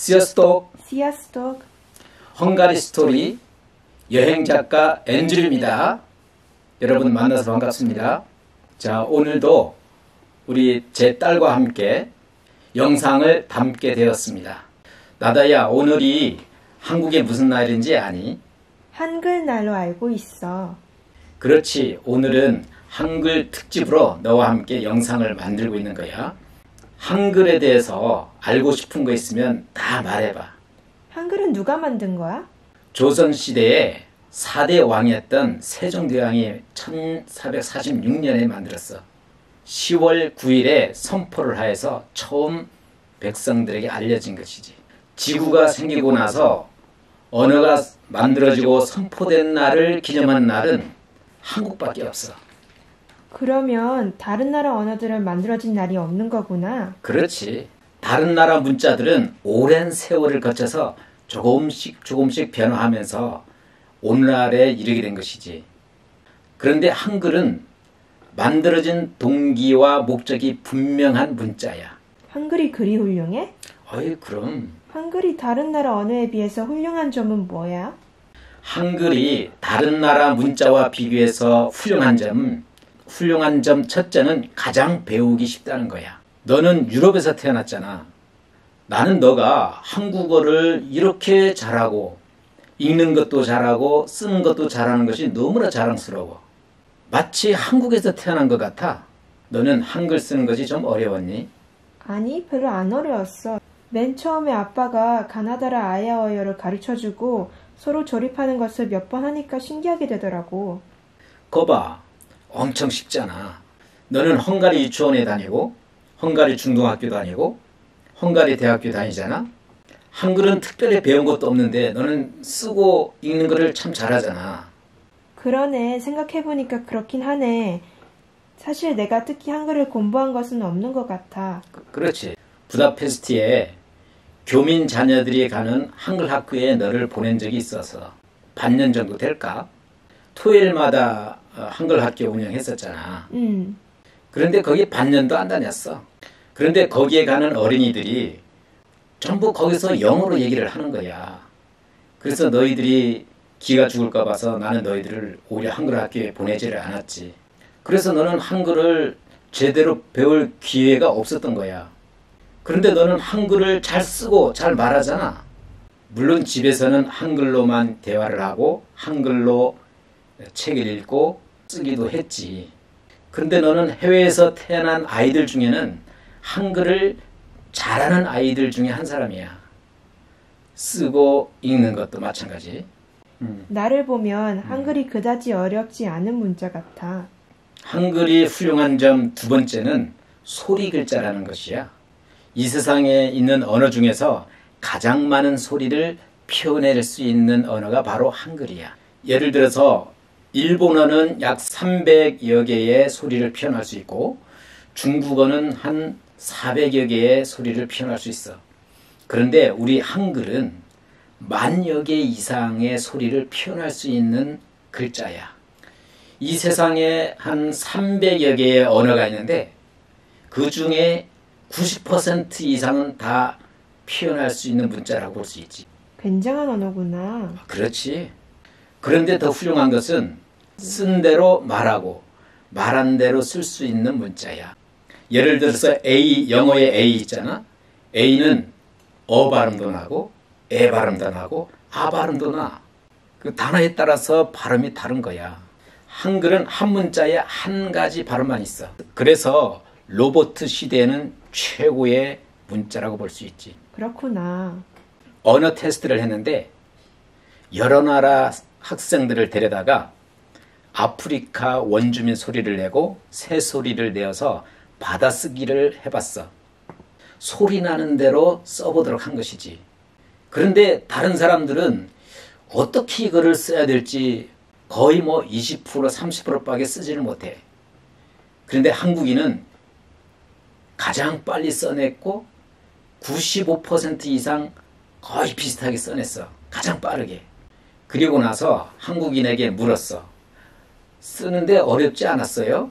Sziasztok! Sziasztok! 헝가리 스토리 여행 작가 앤드류입니다. 여러분 만나서 반갑습니다. 자, 오늘도 우리 제 딸과 함께 영상을 담게 되었습니다. 나다야, 오늘이 한국에 무슨 날인지 아니? 한글날로 알고 있어. 그렇지, 오늘은 한글 특집으로 너와 함께 영상을 만들고 있는 거야. 한글에 대해서 알고 싶은 거 있으면 다 말해봐. 한글은 누가 만든 거야? 조선시대에 4대 왕이었던 세종대왕이 1446년에 만들었어. 10월 9일에 선포를 하여서 처음 백성들에게 알려진 것이지. 지구가 생기고 나서 언어가 만들어지고 선포된 날을 기념한 날은 한국밖에 없어. 그러면 다른 나라 언어들은 만들어진 날이 없는 거구나. 그렇지. 다른 나라 문자들은 오랜 세월을 거쳐서 조금씩 변화하면서 오늘날에 이르게 된 것이지. 그런데 한글은 만들어진 동기와 목적이 분명한 문자야. 한글이 그리 훌륭해? 어이, 그럼. 한글이 다른 나라 언어에 비해서 훌륭한 점은 뭐야? 한글이 다른 나라 문자와 비교해서 훌륭한 점 첫째는 가장 배우기 쉽다는 거야. 너는 유럽에서 태어났잖아. 나는 너가 한국어를 이렇게 잘하고 읽는 것도 잘하고 쓰는 것도 잘하는 것이 너무나 자랑스러워. 마치 한국에서 태어난 것 같아. 너는 한글 쓰는 것이 좀 어려웠니? 아니, 별로 안 어려웠어. 맨 처음에 아빠가 가나다라 아야어어를 가르쳐주고 서로 조립하는 것을 몇 번 하니까 신기하게 되더라고. 거봐, 엄청 쉽잖아. 너는 헝가리 유치원에 다니고 헝가리 중등학교 다니고 헝가리 대학교 다니잖아. 한글은 특별히 배운 것도 없는데 너는 쓰고 읽는 거를 참 잘하잖아. 그러네. 생각해보니까 그렇긴 하네. 사실 내가 특히 한글을 공부한 것은 없는 것 같아. 그렇지. 부다페스트에 교민 자녀들이 가는 한글 학교에 너를 보낸 적이 있어서 반년 정도 될까? 토요일마다 한글 학교 운영했었잖아. 그런데 거기 반년도 안 다녔어. 그런데 거기에 가는 어린이들이 전부 거기서 영어로 얘기를 하는 거야. 그래서 너희들이 기가 죽을까 봐서 나는 너희들을 오히려 한글 학교에 보내지를 않았지. 그래서 너는 한글을 제대로 배울 기회가 없었던 거야. 그런데 너는 한글을 잘 쓰고 잘 말하잖아. 물론 집에서는 한글로만 대화를 하고 한글로 책을 읽고 쓰기도 했지. 그런데 너는 해외에서 태어난 아이들 중에는 한글을 잘하는 아이들 중에 한 사람이야. 쓰고 읽는 것도 마찬가지. 나를 보면 한글이 그다지 어렵지 않은 문자 같아. 한글이 훌륭한 점 두 번째는 소리 글자라는 것이야. 이 세상에 있는 언어 중에서 가장 많은 소리를 표현할 수 있는 언어가 바로 한글이야. 예를 들어서 일본어는 약 300여 개의 소리를 표현할 수 있고 중국어는 한 400여 개의 소리를 표현할 수 있어. 그런데 우리 한글은 10,000여 개 이상의 소리를 표현할 수 있는 글자야. 이 세상에 한 300여 개의 언어가 있는데 그 중에 90% 이상은 다 표현할 수 있는 문자라고 볼 수 있지. 굉장한 언어구나. 그렇지. 그런데 더 훌륭한 것은 쓴 대로 말하고 말한 대로 쓸 수 있는 문자야. 예를 들어서 A, 영어의 A 있잖아. A는 어 발음도 나고 에 발음도 나고 아 발음도 나. 그 단어에 따라서 발음이 다른 거야. 한글은 한 문자에 한 가지 발음만 있어. 그래서 로봇 시대에는 최고의 문자라고 볼 수 있지. 그렇구나. 언어 테스트를 했는데 여러 나라 학생들을 데려다가 아프리카 원주민 소리를 내고 새 소리를 내어서 받아쓰기를 해봤어. 소리 나는 대로 써보도록 한 것이지. 그런데 다른 사람들은 어떻게 이거를 써야 될지 거의 20% 30%밖에 쓰지를 못해. 그런데 한국인은 가장 빨리 써냈고 95% 이상 거의 비슷하게 써냈어. 가장 빠르게. 그리고 나서 한국인에게 물었어. 쓰는데 어렵지 않았어요?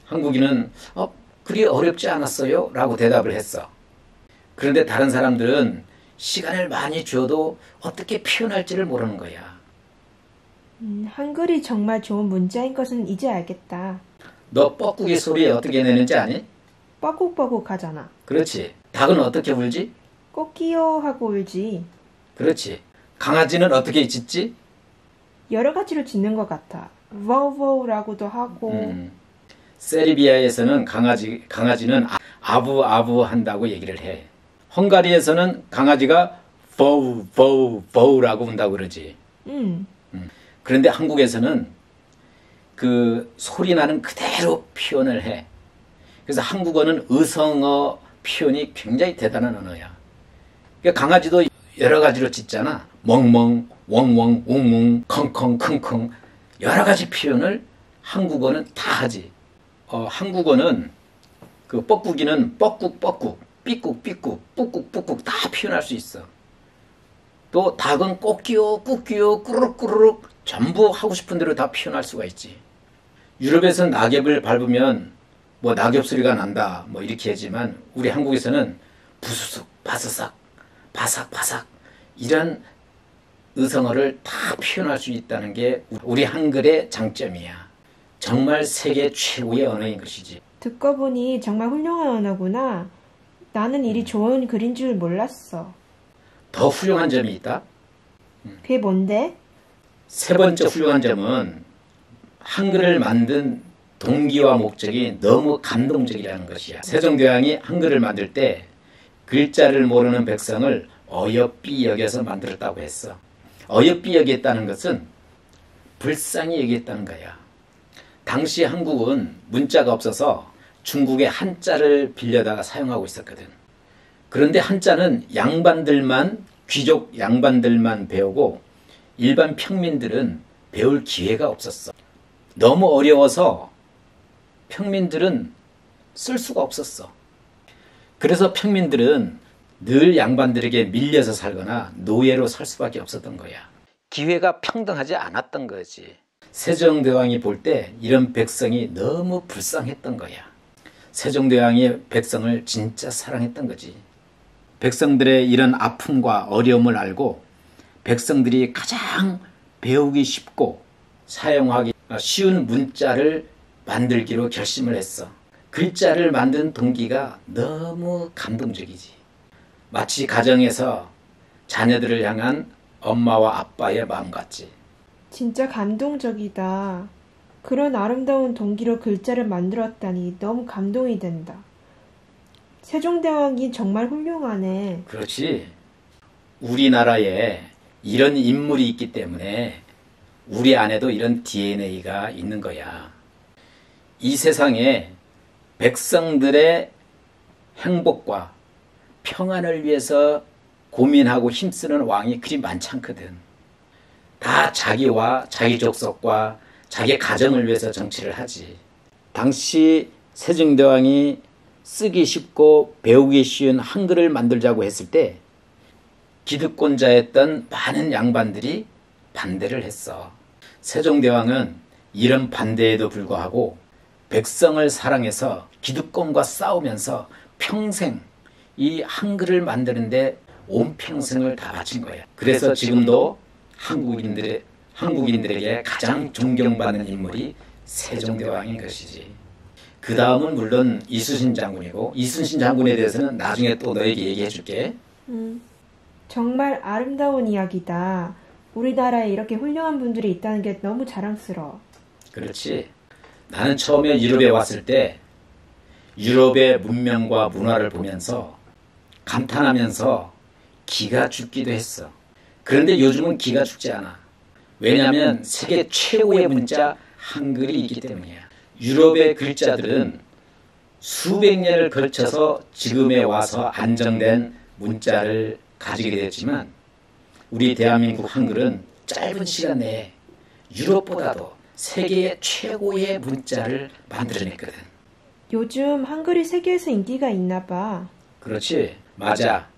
한국인은 그리 어렵지 않았어요? 라고 대답을 했어. 그런데 다른 사람들은 시간을 많이 줘도 어떻게 표현할지를 모르는 거야. 한글이 정말 좋은 문자인 것은 이제 알겠다. 너 뻐꾸기 소리 어떻게 내는지 아니? 뻐국뻐국 하잖아. 그렇지. 닭은 어떻게 울지? 꼬끼요 하고 울지. 그렇지. 강아지는 어떻게 짖지? 여러 가지로 짖는 것 같아. 워워라고도 하고. 세르비아에서는 강아지는 아부아부 한다고 얘기를 해. 헝가리에서는 강아지가 보우 보우 보우라고 운다고 그러지. 그런데 한국에서는 그 소리 나는 그대로 표현을 해. 그래서 한국어는 의성어 표현이 굉장히 대단한 언어야. 그러니까 강아지도 여러 가지로 짖잖아. 멍멍, 웡웡, 웅웅, 컹컹, 킁킁 여러 가지 표현을 한국어는 다 하지. 한국어는 그 뻐꾸기는 뻐꾹 뻐꾹, 삐꾹 삐꾹, 뿌꾹 뿌꾹 다 표현할 수 있어. 또 닭은 꼬끼요, 꾸끼요, 꾸르륵 꾸르륵 전부 하고 싶은 대로 다 표현할 수가 있지. 유럽에서는 낙엽을 밟으면 뭐 낙엽 소리가 난다 뭐 이렇게 하지만 우리 한국에서는 부수숙, 바스삭, 바삭바삭 이런 의성어를 다 표현할 수 있다는 게 우리 한글의 장점이야. 정말 세계 최고의 언어인 것이지. 듣고 보니 정말 훌륭한 언어구나. 나는 일이 좋은 글인 줄 몰랐어. 더 훌륭한 점이 있다. 그게 뭔데? 세 번째 훌륭한 점은 한글을 만든 동기와 목적이 너무 감동적이라는 것이야. 세종대왕이 한글을 만들 때 글자를 모르는 백성을 어여삐 여겨서 만들었다고 했어. 어여삐 여겼다는 것은 불쌍히 여겼다는 거야. 당시 한국은 문자가 없어서 중국의 한자를 빌려다가 사용하고 있었거든. 그런데 한자는 귀족 양반들만 배우고 일반 평민들은 배울 기회가 없었어. 너무 어려워서 평민들은 쓸 수가 없었어. 그래서 평민들은 늘 양반들에게 밀려서 살거나 노예로 살 수밖에 없었던 거야. 기회가 평등하지 않았던 거지. 세종대왕이 볼 때 이런 백성이 너무 불쌍했던 거야. 세종대왕이 백성을 진짜 사랑했던 거지. 백성들의 이런 아픔과 어려움을 알고 백성들이 가장 배우기 쉽고 사용하기 쉬운 문자를 만들기로 결심을 했어. 글자를 만든 동기가 너무 감동적이지. 마치 가정에서 자녀들을 향한 엄마와 아빠의 마음 같지. 진짜 감동적이다. 그런 아름다운 동기로 글자를 만들었다니 너무 감동이 된다. 세종대왕이 정말 훌륭하네. 그렇지. 우리나라에 이런 인물이 있기 때문에 우리 안에도 이런 DNA가 있는 거야. 이 세상에 백성들의 행복과 평안을 위해서 고민하고 힘쓰는 왕이 그리 많지 않거든. 다 자기와 자기 족속과 자기 가정을 위해서 정치를 하지. 당시 세종대왕이 쓰기 쉽고 배우기 쉬운 한글을 만들자고 했을 때 기득권자였던 많은 양반들이 반대를 했어. 세종대왕은 이런 반대에도 불구하고 백성을 사랑해서 기득권과 싸우면서 평생 이 한글을 만드는데 온 평생을 다 바친 거야. 그래서 지금도 한국인들에게 가장 존경받는 인물이 세종대왕인 것이지. 그 다음은 물론 이순신 장군이고, 이순신 장군에 대해서는 나중에 또 너에게 얘기해 줄게. 정말 아름다운 이야기다. 우리나라에 이렇게 훌륭한 분들이 있다는 게 너무 자랑스러워. 그렇지. 나는 처음에 유럽에 왔을 때 유럽의 문명과 문화를 보면서 감탄하면서 기가 죽기도 했어. 그런데 요즘은 기가 죽지 않아. 왜냐하면 세계 최고의 문자 한글이 있기 때문이야. 유럽의 글자들은 수백 년을 걸쳐서 지금에 와서 안정된 문자를 가지게 됐지만 우리 대한민국 한글은 짧은 시간 내에 유럽보다도 세계의 최고의 문자를 만들어냈거든. 요즘 한글이 세계에서 인기가 있나 봐. 그렇지. 맞아.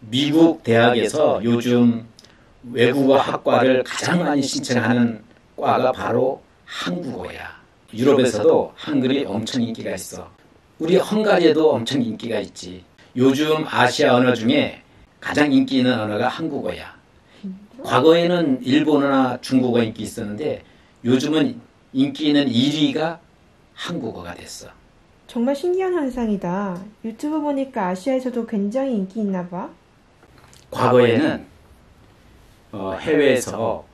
미국 대학에서 요즘 외국어 학과를 가장 많이 신청하는 과가 바로 한국어야. 유럽에서도 한글이 엄청 인기가 있어. 우리 헝가리에도 엄청 인기가 있지. 요즘 아시아 언어 중에 가장 인기 있는 언어가 한국어야. 과거에는 일본어나 중국어 인기 있었는데 요즘은 인기 있는 1위가 한국어가 됐어. 정말 신기한 현상이다. 유튜브 보니까 아시아에서도 굉장히 인기 있나 봐. 과거에는 해외에서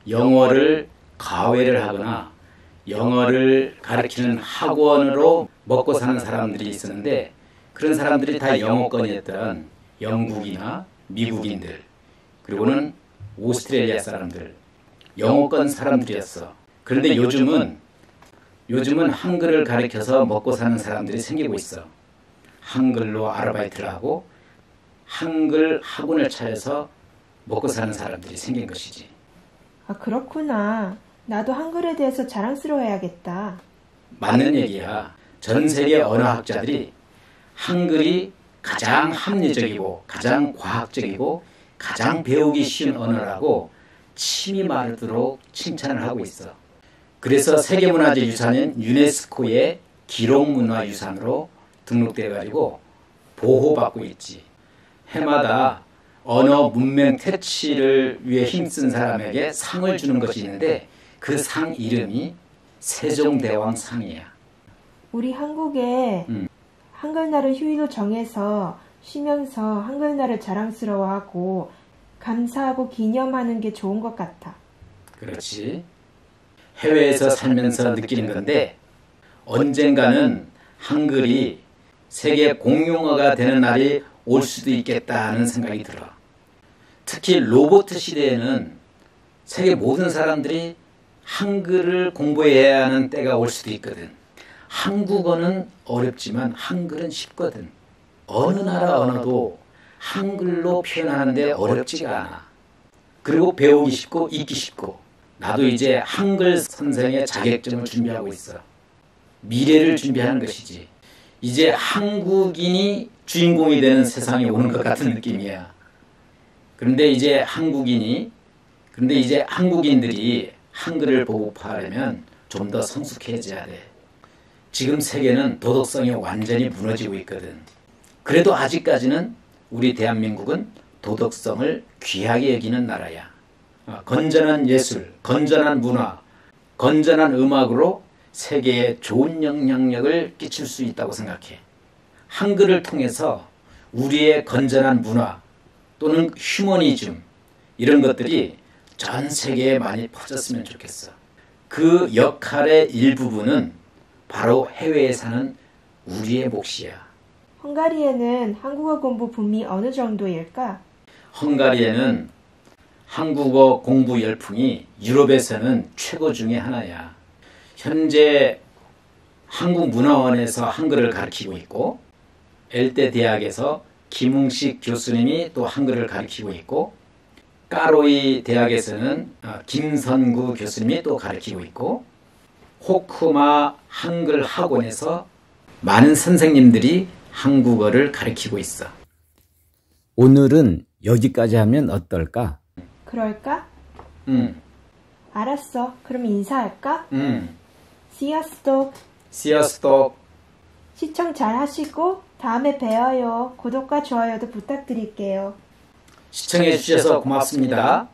영어를 과외를 하거나 영어를 가르치는 학원으로 먹고 사는 사람들이 있었는데 그런 사람들이 다 영어권이었던 영국이나 미국인들 그리고는 오스트레일리아 사람들 영어권 사람들이었어. 그런데 요즘은 한글을 가르쳐서 먹고 사는 사람들이 생기고 있어. 한글로 아르바이트를 하고 한글 학원을 차려서 먹고 사는 사람들이 생긴 것이지. 아, 그렇구나. 나도 한글에 대해서 자랑스러워해야겠다. 맞는 얘기야. 전 세계 언어학자들이 한글이 가장 합리적이고 가장 과학적이고 가장 배우기 쉬운 언어라고 침이 마르도록 칭찬을 하고 있어. 그래서 세계문화재 유산인 유네스코의 기록문화유산으로 등록돼가지고 보호받고 있지. 해마다 언어 문명 퇴치를 위해 힘쓴 사람에게 상을 주는 것이 있는데 그 상 이름이 세종대왕상이야. 우리 한국에 한글날을 휴일로 정해서 쉬면서 한글날을 자랑스러워하고 감사하고 기념하는 게 좋은 것 같아. 그렇지. 해외에서 살면서 느끼는 건데 언젠가는 한글이 세계 공용어가 되는 날이 올 수도 있겠다는 생각이 들어. 특히 로봇 시대에는 세계 모든 사람들이 한글을 공부해야 하는 때가 올 수도 있거든. 한국어는 어렵지만 한글은 쉽거든. 어느 나라 언어도 한글로 표현하는데 어렵지가 않아. 그리고 배우기 쉽고 읽기 쉽고. 나도 이제 한글 선생의 자격증을 준비하고 있어. 미래를 준비하는 것이지. 이제 한국인이 주인공이 되는 세상이 오는 것 같은 느낌이야. 그런데 이제 한국인들이 한글을 보급하려면 좀 더 성숙해져야 돼. 지금 세계는 도덕성이 완전히 무너지고 있거든. 그래도 아직까지는 우리 대한민국은 도덕성을 귀하게 여기는 나라야. 건전한 예술, 건전한 문화, 건전한 음악으로 세계에 좋은 영향력을 끼칠 수 있다고 생각해. 한글을 통해서 우리의 건전한 문화 또는 휴머니즘 이런 것들이 전 세계에 많이 퍼졌으면 좋겠어. 그 역할의 일부분은 바로 해외에 사는 우리의 몫이야. 헝가리에는 한국어 공부 붐이 어느 정도일까? 헝가리에는 한국어 공부 열풍이 유럽에서는 최고 중에 하나야. 현재 한국문화원에서 한글을 가르치고 있고 엘대 대학에서 김웅식 교수님이 또 한글을 가르치고 있고 까로이 대학에서는 김선구 교수님이 또 가르치고 있고 호쿠마 한글 학원에서 많은 선생님들이 한국어를 가르치고 있어. 오늘은 여기까지 하면 어떨까? 그럴까? 알았어. 그럼 인사할까? 시어스톡. 시어스톡. 시청 잘 하시고 다음에 봬요. 구독과 좋아요도 부탁드릴게요. 시청해 주셔서 고맙습니다.